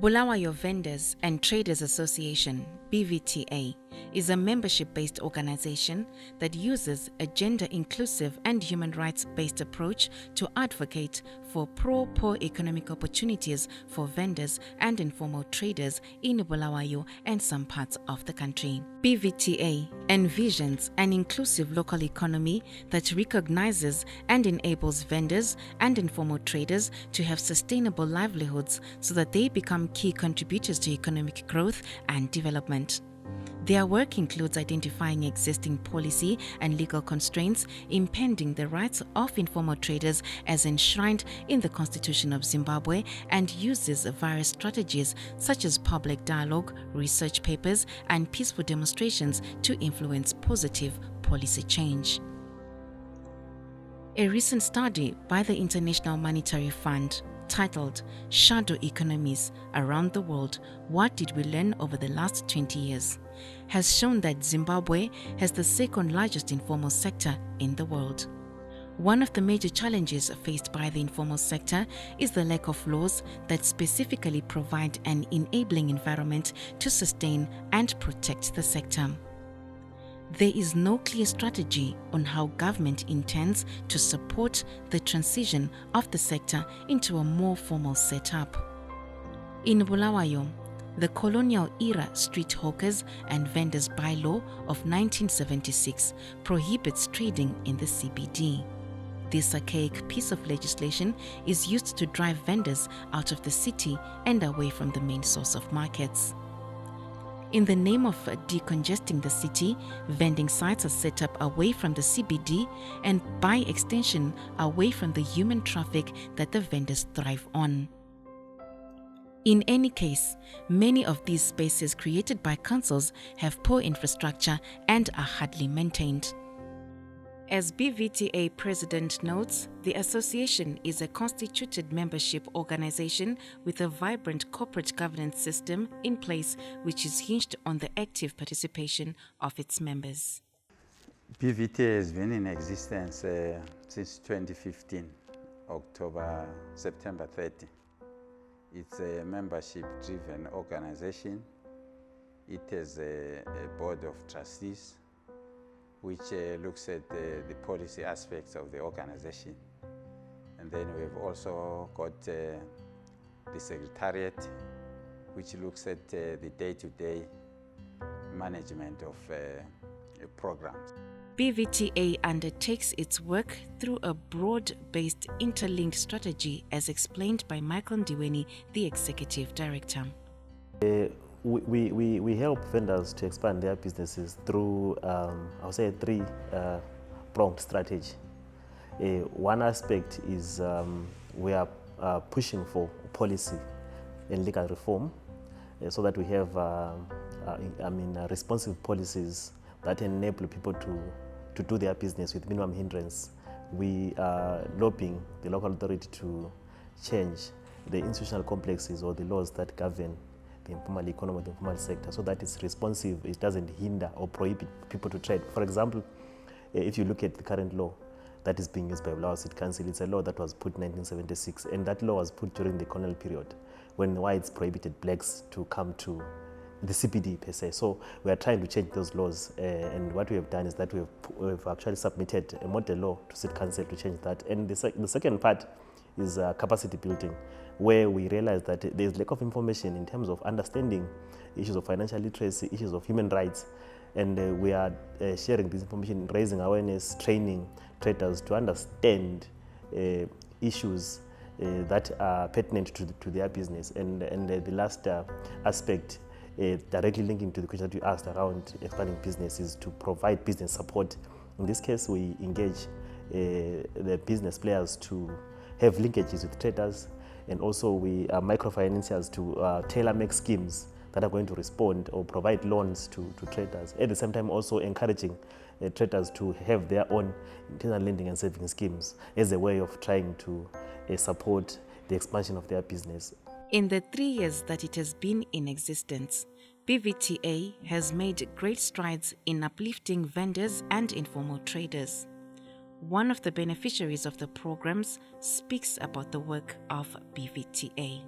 Bulawayo Vendors and Traders Association, BVTA, is a membership-based organization that uses a gender-inclusive and human rights-based approach to advocate for pro-poor economic opportunities for vendors and informal traders in Bulawayo and some parts of the country. BVTA envisions an inclusive local economy that recognizes and enables vendors and informal traders to have sustainable livelihoods so that they become key contributors to economic growth and development. Their work includes identifying existing policy and legal constraints impeding the rights of informal traders as enshrined in the Constitution of Zimbabwe, and uses various strategies such as public dialogue, research papers, and peaceful demonstrations to influence positive policy change. A recent study by the International Monetary Fund titled Shadow Economies Around the World, What Did We Learn Over the Last 20 Years? Has shown that Zimbabwe has the second largest informal sector in the world. One of the major challenges faced by the informal sector is the lack of laws that specifically provide an enabling environment to sustain and protect the sector. There is no clear strategy on how government intends to support the transition of the sector into a more formal setup. In Bulawayo, the colonial-era street hawkers and vendors bylaw of 1976 prohibits trading in the CBD. This archaic piece of legislation is used to drive vendors out of the city and away from the main source of markets. In the name of decongesting the city, vending sites are set up away from the CBD and, by extension, away from the human traffic that the vendors thrive on. In any case, many of these spaces created by councils have poor infrastructure and are hardly maintained. As BVTA President notes, the association is a constituted membership organization with a vibrant corporate governance system in place, which is hinged on the active participation of its members. BVTA has been in existence since 2015, September 30. It's a membership-driven organization. It has a board of trustees which looks at the policy aspects of the organization. And then we've also got the secretariat, which looks at the day-to-day management of programs. BVTA undertakes its work through a broad-based interlinked strategy, as explained by Michael Ndiweni, the Executive Director. We help vendors to expand their businesses through, I'll say, three-pronged strategy. One aspect is we are pushing for policy and legal reform so that we have responsive policies that enable people to do their business with minimum hindrance. We are lobbying the local authority to change the institutional complexes or the laws that govern the informal economy, the informal sector, so that it's responsive, it doesn't hinder or prohibit people to trade. For example, if you look at the current law that is being used by Bulawayo City Council, it's a law that was put in 1976, and that law was put during the colonial period when whites prohibited blacks to come to the CBD per se. So we are trying to change those laws, and what we have done is that we've actually submitted a model law to City Council to change that. And the second part is capacity building, where we realize that there is lack of information in terms of understanding issues of financial literacy, issues of human rights, and we are sharing this information, raising awareness, training traders to understand issues that are pertinent to their business. And the last aspect, directly linking to the question that you asked around expanding business, is to provide business support. In this case, we engage the business players to have linkages with traders, and also we are microfinanciers to tailor-make schemes that are going to respond or provide loans to traders. At the same time, also encouraging traders to have their own internal lending and saving schemes as a way of trying to support the expansion of their business. In the 3 years that it has been in existence, BVTA has made great strides in uplifting vendors and informal traders. One of the beneficiaries of the programs speaks about the work of BVTA.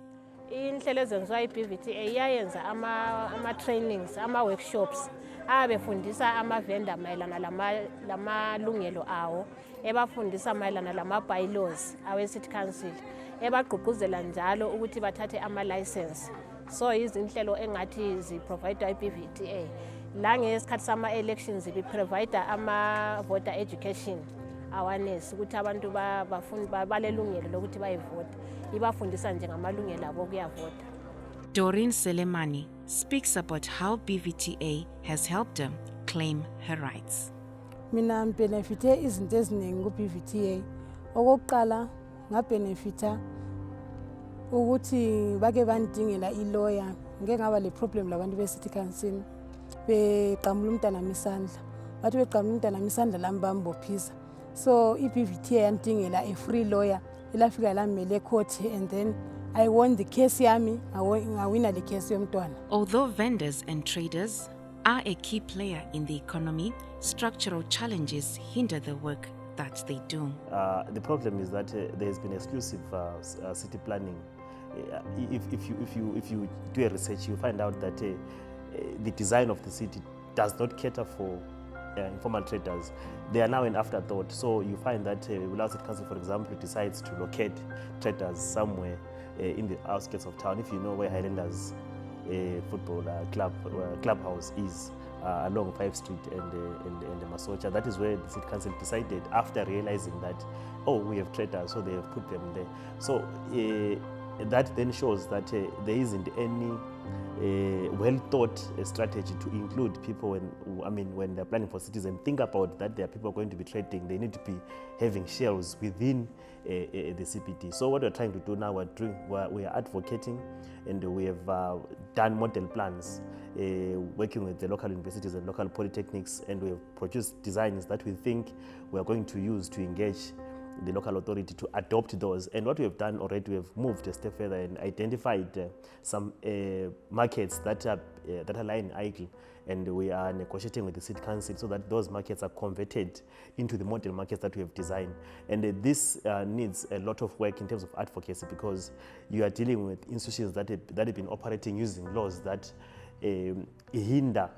inhlelo ezenziwa i-BVTA iyayenza ama-trainings, ama-workshops abefundisa ama-vendor mayelana lamalungelo awo, ebafundisa mayelana lama-bylaws awe-City Council, ebagqugquzela njalo ukuthi bathathe ama-license. So izinhlelo engathi ziprovide i-BVTA. La ngesikhathi sama-elections biprovide ama-voter education awareness ukuthi abantu balelungelo lokuthi bayivota, ibafundisa nje ngamalungelo abo okuyavota. Doreen Selemani speaks about how BVTA has helped her claim her rights. Mina benefite izinto eziningi ku-BVTA. Okokuqala ngabenefita ukuthi bake bandingela i-lawyer. Ngeke ngaba le problem labantu be-City Council beqamula umntanami isandla. Bathi beqamula umntanami isandla lami bambophisa. So i-BVTA yandingela a free lawyer elafika lamele court, and then I won the case yami, ngawina the case yomntwana. Although vendors and traders are a key player in the economy, structural challenges hinder the work that they do. The problem is that there has been exclusive city planning. If you do a research, you find out that the design of the city does not cater for informal traders. They are now an afterthought. So you find that Bulawayo City Council, for example, decides to locate traders somewhere in the outskirts of town. If you know where Highlanders football clubhouse is, along 5th Street and the Masocha, that is where the City Council decided, after realizing that, oh, we have traders, so they have put them there. So that then shows that there isn't any well-thought strategy to include people when they're planning for cities and think about that there are people going to be trading. They need to be having shelves within the CPT. So what we're trying to do now, we are advocating, and we have done model plans working with the local universities and local polytechnics, and we have produced designs that we think we are going to use to engage the local authority to adopt those. And what we have done already, we have moved a step further and identified some markets that are lying idle, and we are negotiating with the City Council so that those markets are converted into the model markets that we have designed. And this needs a lot of work in terms of advocacy, because you are dealing with institutions that have been operating using laws that hinder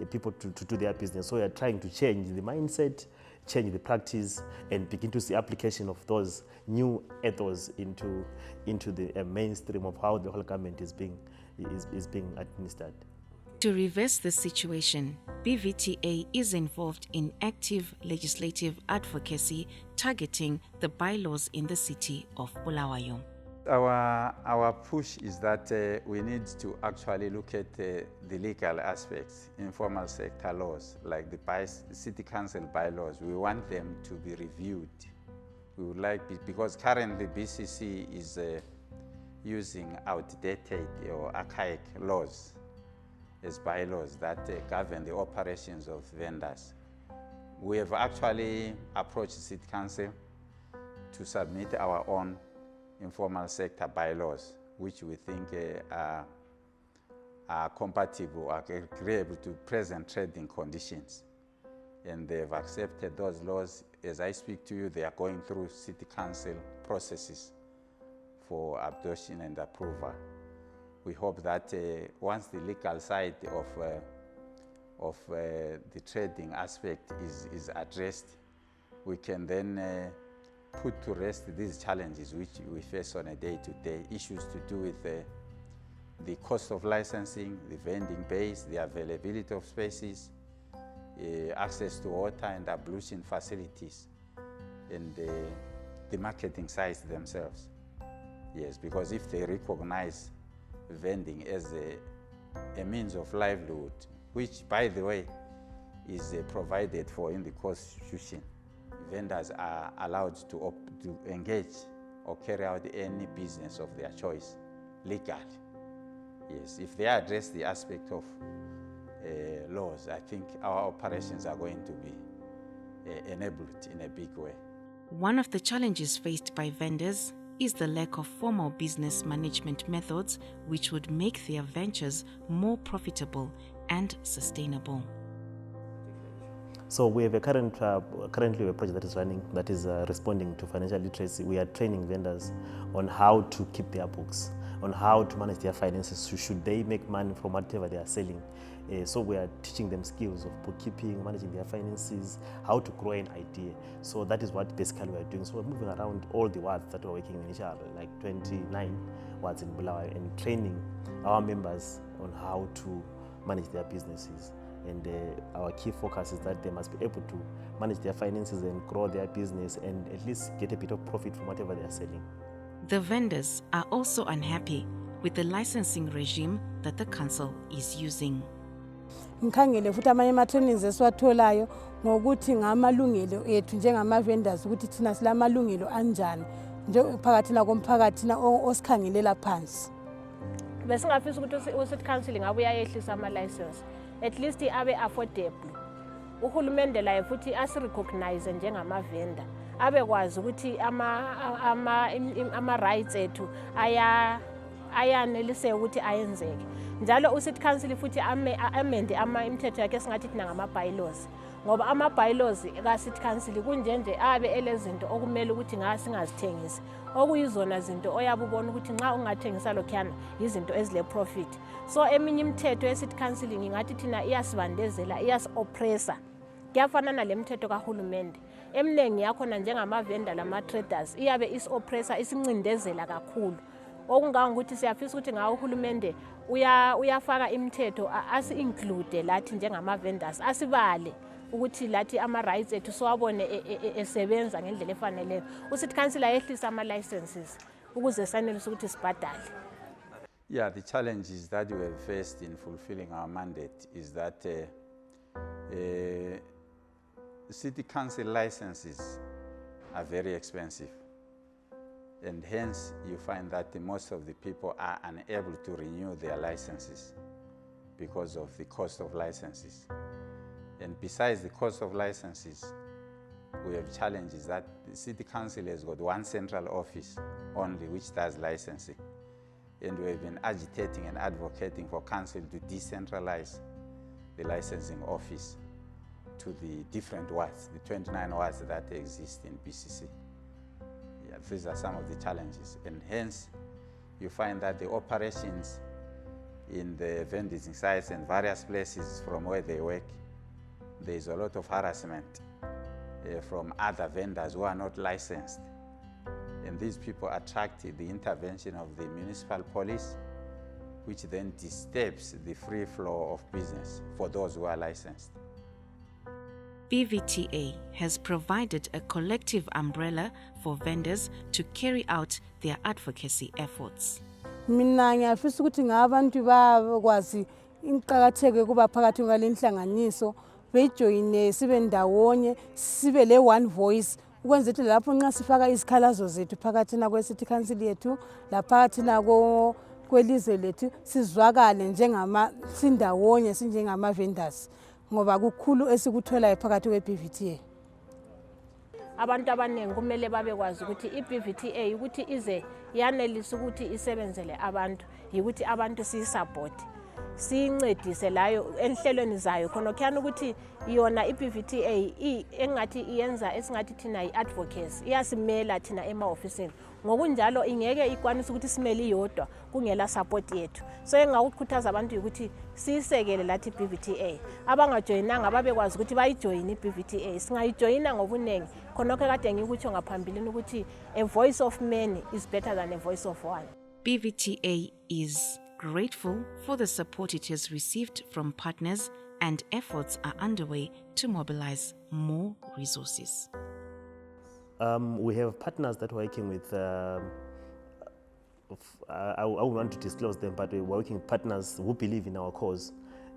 people to do their business. So we are trying to change the mindset, change the practice, and begin to see application of those new ethos into the mainstream of how the local government is being administered. To reverse the situation, BVTA is involved in active legislative advocacy targeting the bylaws in the city of Bulawayo. Our push is that we need to actually look at the legal aspects, informal sector laws, like the City Council bylaws. We want them to be reviewed. We would like, because currently BCC is using outdated or archaic laws as bylaws that govern the operations of vendors. We have actually approached the City Council to submit our own informal sector bylaws, which we think are compatible, are agreeable to present trading conditions. And they've accepted those laws. As I speak to you, they are going through City Council processes for adoption and approval. We hope that once the legal side of the trading aspect is addressed, we can then put to rest these challenges which we face on a day-to-day, issues to do with the cost of licensing, the vending base, the availability of spaces, access to water and ablution facilities, and the marketing sites themselves. Yes, because if they recognize vending as a means of livelihood, which, by the way, is provided for in the Constitution, vendors are allowed to engage or carry out any business of their choice legally. Yes, if they address the aspect of laws, I think our operations are going to be enabled in a big way. One of the challenges faced by vendors is the lack of formal business management methods which would make their ventures more profitable and sustainable. So we have currently a project that is running that is responding to financial literacy. We are training vendors on how to keep their books. on how to manage their finances. Should they make money from whatever they are selling? So we are teaching them skills of bookkeeping, managing their finances, how to grow an idea. So that is what basically we are doing. So we're moving around all the wards that we're working in initially, like 29 wards in Bulawayo, and training our members on how to manage their businesses. And our key focus is that they must be able to manage their finances and grow their business and at least get a bit of profit from whatever they are selling. The vendors are also unhappy with the licensing regime that the council is using. Ngikhangele futhi amanye ama-trainings esiwatholayo ngokuthi ngamalungelo ethu njengama-vendors ukuthi thina silamalungelo anjani phakathina komphakathina osikhangelela phansi. Besingafisa ukuthi u-city council ngabe uyayehlisa ama-license, at least abe affordable. Uhulumende laye futhi asirecognize njengama-vendor, abekwazi ukuthi ama-rights ethu ayanelise ukuthi ayenzeke. Njalo u-city council futhi amende imithetho yakhe esingathi thina ngama-bylaws, ngoba ama-bylaws ka-city council kunjenje abe elezinto okumele ukuthi singazithengisi, okuyizona zinto oyabe ubona ukuthi nxa ungathengisa lokhuyana yizinto ezile-profit. So eminye imithetho ye-city council ngingathi thina iyasibandezela, iyasi-oppressa. Kuyafana nale mithetho kahulumende. Eminingi yakhona njengama-vendor lama-traders iyabe isi-oppressa, isincindezela kakhulu. Okungangokuthi siyafisa ukuthi ngawo uhulumende uyafaka imithetho asi-include lathi njengama-vendors, asibale ukuthi lathi ama-rights ethu siwabone esebenza ngendlela efaneleyo. U-city council ayehlisa ama-licenses ukuze sanelise ukuthi sibhadale. Yeah, the challenges that we have faced in fulfilling our mandate is that city council licenses are very expensive. And hence, you find that most of the people are unable to renew their licenses because of the cost of licenses. And besides the cost of licenses, we have challenges that the city council has got one central office only which does licensing. And we have been agitating and advocating for council to decentralize the licensing office to the different wards, the 29 wards that exist in BCC. These are some of the challenges, and hence you find that the operations in the vending sites and various places from where they work, there is a lot of harassment from other vendors who are not licensed, and these people attract the intervention of the municipal police, which then disturbs the free flow of business for those who are licensed. BVTA has provided a collective umbrella for vendors to carry out their advocacy efforts. Mina ngiyafisa ukuthi ngabantu bakwazi iqhakatheke kuba phakathi kwale inhlanganiso bejoyine sibe ndawonye sibe le one voice ukwenza ukuthi lapho nxa sifaka izikhalazo zethu phakathina kwe-city council yethu laphakathina kwelizwe lethu sizwakale sindawonye sinjengama-vendors ngoba kukhulu esikutholayo phakathi kwe-BVTA. Abantu abaningi kumele babekwazi ukuthi i-BVTA ukuthi ize yanelise ukuthi isebenzele abantu, yikuthi abantu siyisupport, siyincedise layo enhlelweni zayo khona khona ukuthi yona i-BVTA engathi iyenza esingathi thina i-advocacy, iyasimela thina ema-ofisini. Ngokunjalo ingeke ikwanise ukuthi simele iyodwa kungela support yethu. So engakukhuthaza abantu ukuthi siyisekele lathi i-BVTA. Abangajoyinanga babekwazi ukuthi bayijoyine i-BVTA. Singayijoyina ngobunengi khona kade ngikutsho ngaphambilini ukuthi a voice of many is better than a voice of one. BVTA is grateful for the support it has received from partners, and efforts are underway to mobilize more resources. We have partners that we're working with. I wouldn't want to disclose them, but we're working with partners who believe in our cause,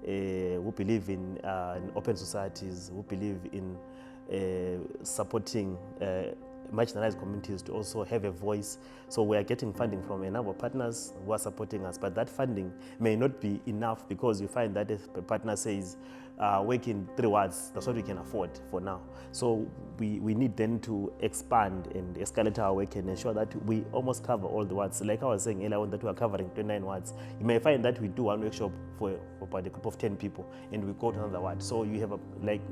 who believe in open societies, who believe in supporting marginalized communities to also have a voice. So we are getting funding from a number of partners who are supporting us, but that funding may not be enough because you find that if a partner says, work in 3 wards, that's what we can afford for now. So we need then to expand and escalate our work and ensure that we almost cover all the wards. Like I was saying earlier on that we are covering 29 wards. You may find that we do one workshop for about a group of 10 people and we go to another ward. So you have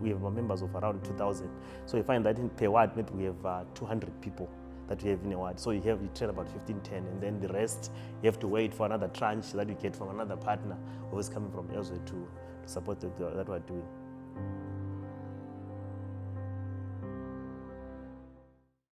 we have members of around 2,000. So you find that in per ward maybe we have 200 people that you have in a ward. So you trade about 15-10, and then the rest you have to wait for another tranche that you get from another partner who is coming from elsewhere to support that we're doing.